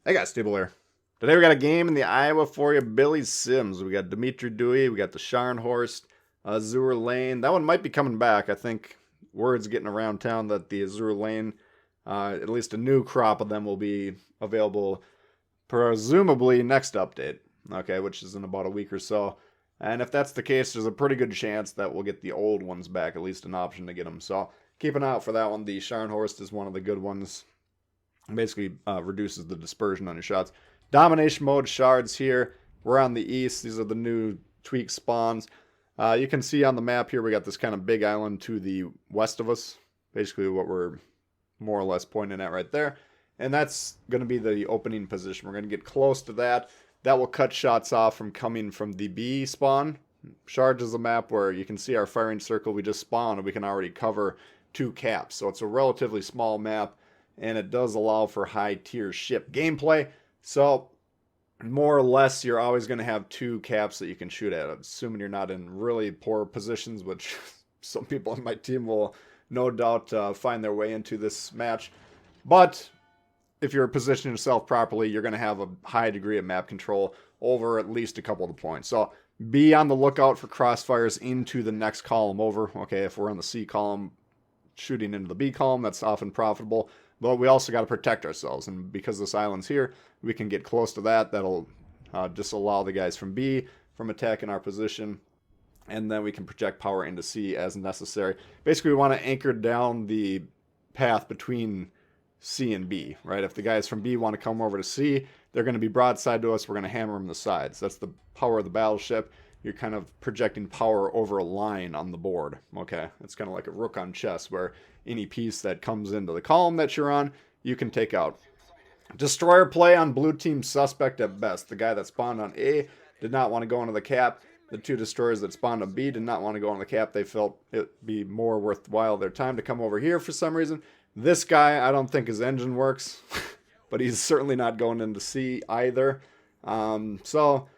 Hey guys, Tbull here. Today we got a game in the Iowa for you, Billy Sims. We got Dimitri Dewey, we got the Scharnhorst, Azure Lane. That one might be coming back. I think word's getting around town that the Azure Lane, at least a new crop of them will be available presumably next update, okay, which is in about a week or so. And if that's the case, there's a pretty good chance that we'll get the old ones back, at least an option to get them. So keep an eye out for that one. The Scharnhorst is one of the good ones. Basically reduces the dispersion on your shots. Domination mode shards here. We're on the east. These are the new tweak spawns. You can see on the map here we got this kind of big island to the west of us. Basically what we're more or less pointing at right there. And that's going to be the opening position. We're going to get close to that. That will cut shots off from coming from the B spawn. Shards is a map where you can see our firing circle. We just spawned and we can already cover 2 caps. So it's a relatively small map. And it does allow for high tier ship gameplay. So more or less you're always going to have 2 caps that you can shoot at, assuming you're not in really poor positions, which some people on my team will no doubt find their way into this match. But if you're positioning yourself properly, you're going to have a high degree of map control over at least a couple of the points. So be on the lookout for crossfires into the next column over. Okay, if we're on the C column, shooting into the B column, that's often profitable. But we also got to protect ourselves, and because this island's here, we can get close to that. That'll disallow the guys from B from attacking our position, and then we can project power into C as necessary. Basically, we want to anchor down the path between C and B, right? If the guys from B want to come over to C, they're going to be broadside to us. We're going to hammer them in the sides. That's the power of the battleship. You're kind of projecting power over a line on the board. Okay, it's kind of like a rook on chess, where any piece that comes into the column that you're on, you can take out. Destroyer play on blue team suspect at best. The guy that spawned on A did not want to go into the cap. The 2 destroyers that spawned on B did not want to go into the cap. They felt it'd be more worthwhile their time to come over here for some reason. This guy, I don't think his engine works, but he's certainly not going into C either. So,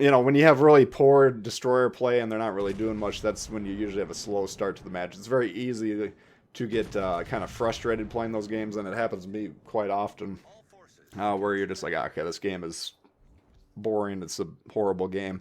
you know, when you have really poor destroyer play and they're not really doing much, that's when you usually have a slow start to the match. It's very easy to get kind of frustrated playing those games, and it happens to me quite often, where you're just like, okay, this game is boring, it's a horrible game.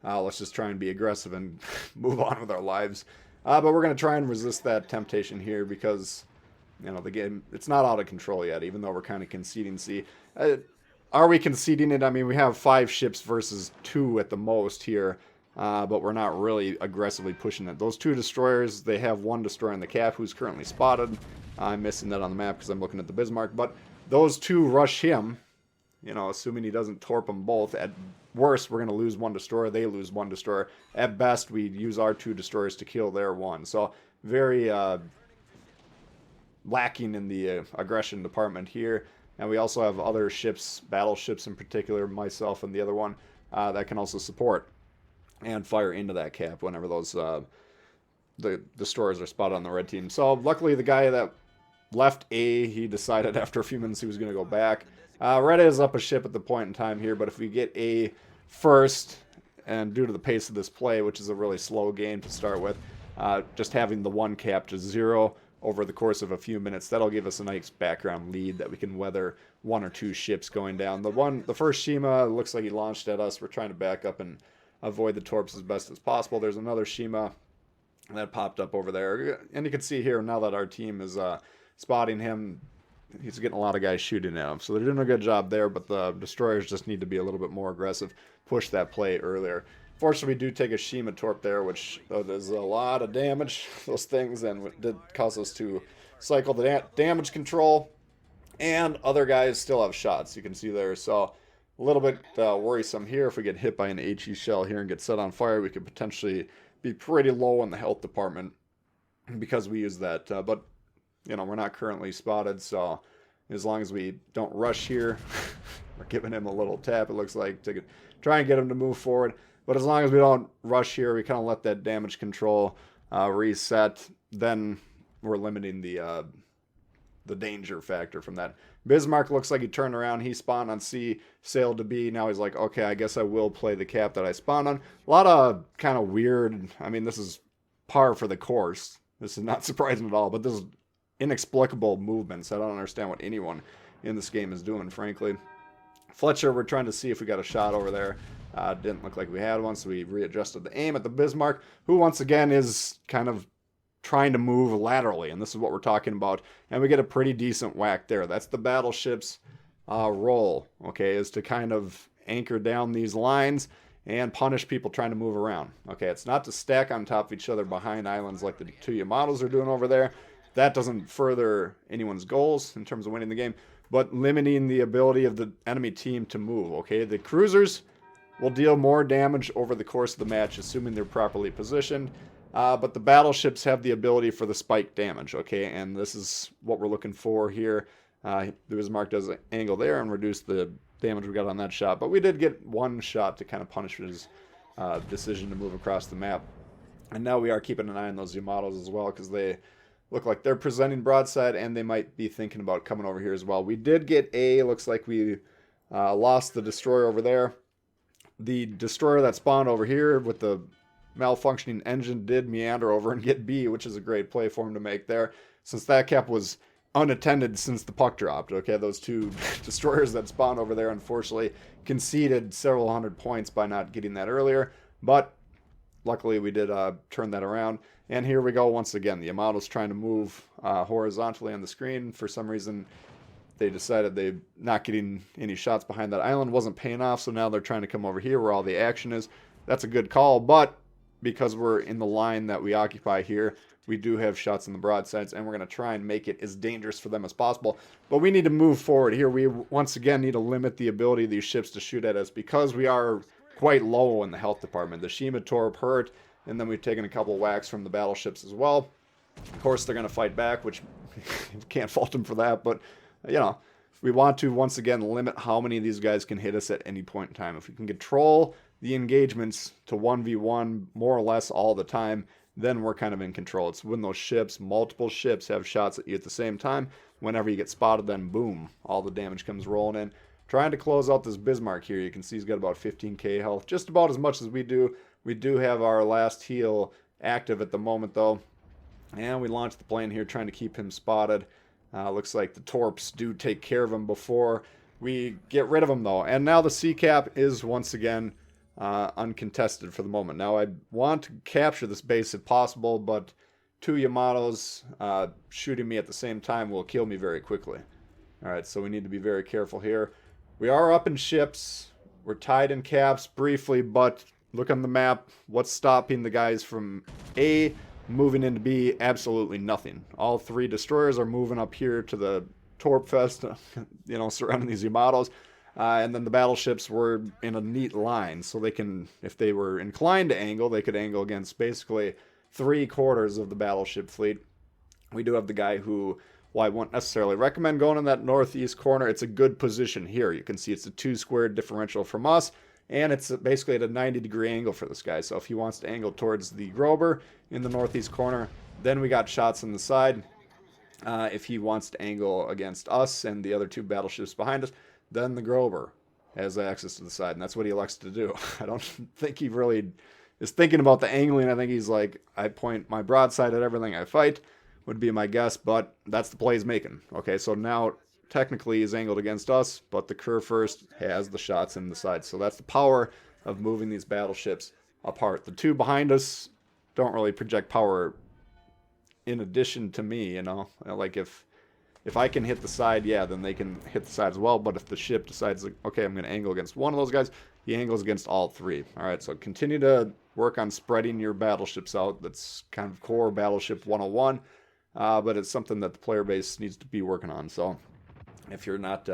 Let's just try and be aggressive and move on with our lives. But we're going to try and resist that temptation here because, you know, the game, it's not out of control yet, even though we're kind of conceding C. Are we conceding it? I mean, we have 5 ships versus 2 at the most here, but we're not really aggressively pushing it. Those 2 destroyers, they have 1 destroyer in the cap who's currently spotted. I'm missing that on the map because I'm looking at the Bismarck, but those 2 rush him, you know, assuming he doesn't torp them both. At worst, we're going to lose 1 destroyer, they lose 1 destroyer. At best, we use our 2 destroyers to kill their 1. So very lacking in the aggression department here. And we also have other ships, battleships in particular, myself and the other one, that can also support and fire into that cap whenever those the destroyers are spotted on the red team. So luckily the guy that left A, he decided after a few minutes he was going to go back. Red is up a ship at the point in time here, but if we get A first, and due to the pace of this play, which is a really slow game to start with, just having the 1 cap to 0 over the course of a few minutes, that'll give us a nice background lead that we can weather 1 or 2 ships going down. The first Shima looks like he launched at us. We're trying to back up and avoid the torps as best as possible. There's another Shima that popped up over there, and you can see here now that our team is spotting him, he's getting a lot of guys shooting at him. So they're doing a good job there, but the destroyers just need to be a little bit more aggressive, push that play earlier. Fortunately, we do take a Shima torp there, which does a lot of damage, those things, and it did cause us to cycle the damage control. And other guys still have shots, you can see there. So a little bit worrisome here. If we get hit by an HE shell here and get set on fire, we could potentially be pretty low in the health department because we use that. But, you know, we're not currently spotted, so as long as we don't rush here, we're giving him a little tap, it looks like, to try and get him to move forward. But as long as we don't rush here, we kind of let that damage control reset, then we're limiting the danger factor from that. Bismarck looks like he turned around. He spawned on C, sailed to B. Now he's like, okay, I guess I will play the cap that I spawned on. A lot of kind of weird, I mean, this is par for the course. This is not surprising at all, but this is inexplicable movements. I don't understand what anyone in this game is doing, frankly. Fletcher, we're trying to see if we got a shot over there. Didn't look like we had one, so we readjusted the aim at the Bismarck, who once again is kind of trying to move laterally, and this is what we're talking about. And we get a pretty decent whack there. That's the battleship's role, okay, is to kind of anchor down these lines and punish people trying to move around. Okay, it's not to stack on top of each other behind islands like the two Yamatos are doing over there. That doesn't further anyone's goals in terms of winning the game, but limiting the ability of the enemy team to move, okay? The cruisers will deal more damage over the course of the match, assuming they're properly positioned. But the battleships have the ability for the spike damage, okay? And this is what we're looking for here. The Bismarck does an angle there and reduce the damage we got on that shot. But we did get one shot to kind of punish his decision to move across the map. And now we are keeping an eye on those Yamatos as well, because they look like they're presenting broadside, and they might be thinking about coming over here as well. We did get looks like we lost the destroyer over there. The destroyer that spawned over here with the malfunctioning engine did meander over and get B, which is a great play for him to make there, since that cap was unattended since the puck dropped. Okay, those two destroyers that spawned over there unfortunately conceded several hundred points by not getting that earlier, but luckily we did turn that around. And here we go once again. The Yamato's trying to move horizontally on the screen. For some reason, they decided they're not getting any shots behind that island. Wasn't paying off, so now they're trying to come over here where all the action is. That's a good call, but because we're in the line that we occupy here, we do have shots in the broadsides, and we're going to try and make it as dangerous for them as possible. But we need to move forward here. We, once again, need to limit the ability of these ships to shoot at us because we are quite low in the health department. The Shima Torp hurt, and then we've taken a couple whacks from the battleships as well. Of course, they're going to fight back, which can't fault them for that, but, you know, we want to, once again, limit how many of these guys can hit us at any point in time. If we can control the engagements to 1v1 more or less all the time, then we're kind of in control. It's when those ships, multiple ships, have shots at you at the same time. Whenever you get spotted, then boom, all the damage comes rolling in. Trying to close out this Bismarck here. You can see he's got about 15k health, just about as much as we do. We do have our last heal active at the moment, though. And we launched the plane here trying to keep him spotted. Looks like the Torps do take care of him before we get rid of him, though. And now the sea cap is once again uncontested for the moment. Now I want to capture this base if possible, but two Yamatos shooting me at the same time will kill me very quickly. Alright, so we need to be very careful here. We are up in ships. We're tied in caps briefly, but look on the map. What's stopping the guys from A moving into B? Absolutely nothing. All three destroyers are moving up here to the Torp Fest, you know, surrounding these Yamatos. And then the battleships were in a neat line, so they can, if they were inclined to angle, they could angle against basically 3/4 of the battleship fleet. We do have the guy who, well, I won't necessarily recommend going in that northeast corner. It's a good position here. You can see it's a 2-squared differential from us, and it's basically at a 90-degree angle for this guy. So if he wants to angle towards the Grober in the northeast corner, then we got shots on the side. If he wants to angle against us and the other two battleships behind us, then the Grover has access to the side, and that's what he elects to do. I don't think he really is thinking about the angling. I think he's like, I point my broadside at everything I fight, would be my guess, but that's the play he's making. Okay, so now technically he's angled against us, but the Kerr first has the shots in the side. So that's the power of moving these battleships apart. The two behind us don't really project power in addition to me, you know. Like if I can hit the side, yeah, then they can hit the side as well. But if the ship decides, like, okay, I'm going to angle against one of those guys, he angles against all three. All right, so continue to work on spreading your battleships out. That's kind of core Battleship 101, but it's something that the player base needs to be working on. So if you're not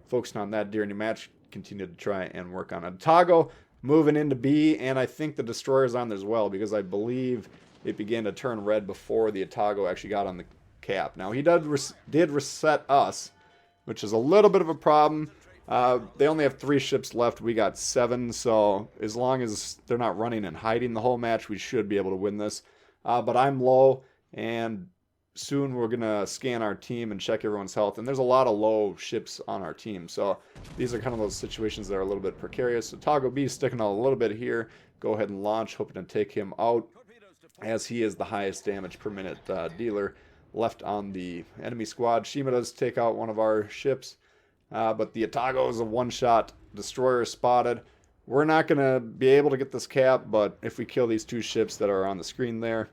focusing on that during your match, continue to try and work on it. Tago moving into B, and I think the destroyer's on there as well, because I believe it began to turn red before the Atago actually got on the cap. Now, he did reset us, which is a little bit of a problem. They only have 3 ships left. We got 7, so as long as they're not running and hiding the whole match, we should be able to win this. But I'm low, and soon we're going to scan our team and check everyone's health. And there's a lot of low ships on our team, so these are kind of those situations that are a little bit precarious. So Tago B sticking out a little bit here. Go ahead and launch, hoping to take him out, as he is the highest damage per minute dealer left on the enemy squad. Shima does take out one of our ships. But the Atago is a one-shot destroyer spotted. We're not going to be able to get this cap, but if we kill these 2 ships that are on the screen there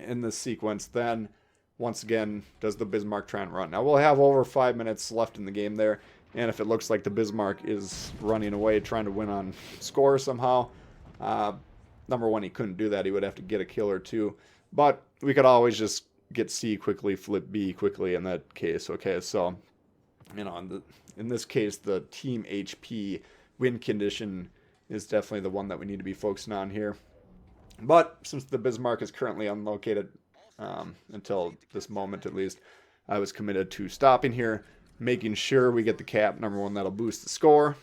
in this sequence, then once again does the Bismarck try and run. Now we'll have over 5 minutes left in the game there, and if it looks like the Bismarck is running away trying to win on score somehow, number one, he couldn't do that. He would have to get a kill or 2, but we could always just get C quickly, flip B quickly in that case. Okay, so in this case, the team HP win condition is definitely the one that we need to be focusing on here. But since the Bismarck is currently unlocated, until this moment at least, I was committed to stopping here, making sure we get the cap. Number one, that'll boost the score.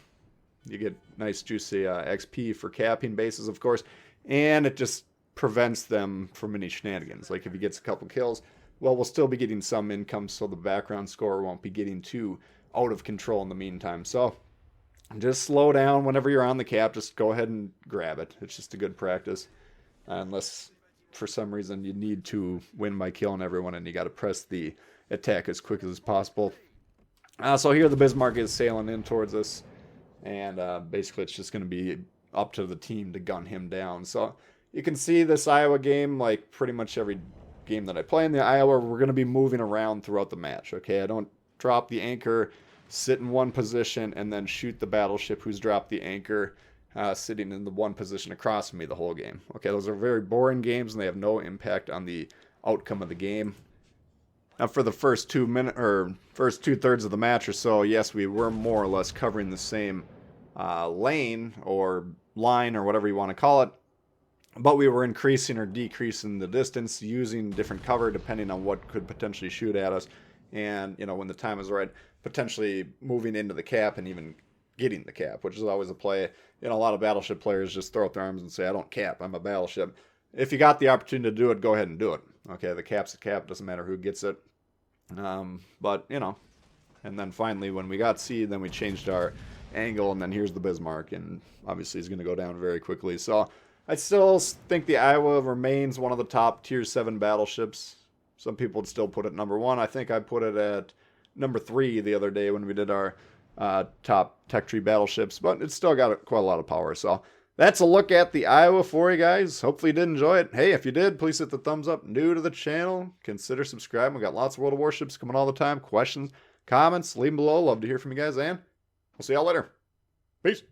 You get nice juicy XP for capping bases, of course, and it just prevents them from any shenanigans. Like if he gets a couple kills, well, we'll still be getting some income, so the background score won't be getting too out of control in the meantime. So just slow down whenever you're on the cap. Just go ahead and grab it. It's just a good practice. Unless for some reason you need to win by killing everyone and you got to press the attack as quick as possible. So here the Bismarck is sailing in towards us. And basically it's just going to be up to the team to gun him down. So you can see this Iowa game, like pretty much every game that I play in the Iowa, we're going to be moving around throughout the match. Okay, I don't drop the anchor, sit in one position, and then shoot the battleship who's dropped the anchor, sitting in the one position across from me the whole game. Okay, those are very boring games, and they have no impact on the outcome of the game. Now, for the first 2 minutes or first 2/3 of the match or so, yes, we were more or less covering the same lane or line or whatever you want to call it, but we were increasing or decreasing the distance using different cover depending on what could potentially shoot at us. And, when the time is right, potentially moving into the cap and even getting the cap, which is always a play. A lot of battleship players just throw up their arms and say, I don't cap, I'm a battleship. If you got the opportunity to do it, go ahead and do it. Okay, the cap's a cap, doesn't matter who gets it. But, and then finally when we got C, then we changed our angle, and then here's the Bismarck, and obviously he's going to go down very quickly. So I still think the Iowa remains one of the top tier 7 battleships. Some people would still put it number 1. I think I put it at number 3 the other day when we did our top tech tree battleships, but it's still got quite a lot of power. So that's a look at the Iowa for you guys. Hopefully you did enjoy it. Hey, if you did, please hit the thumbs up. New to the channel, consider subscribing. We've got lots of World of Warships coming all the time. Questions, comments, leave them below. Love to hear from you guys, and we'll see y'all later. Peace.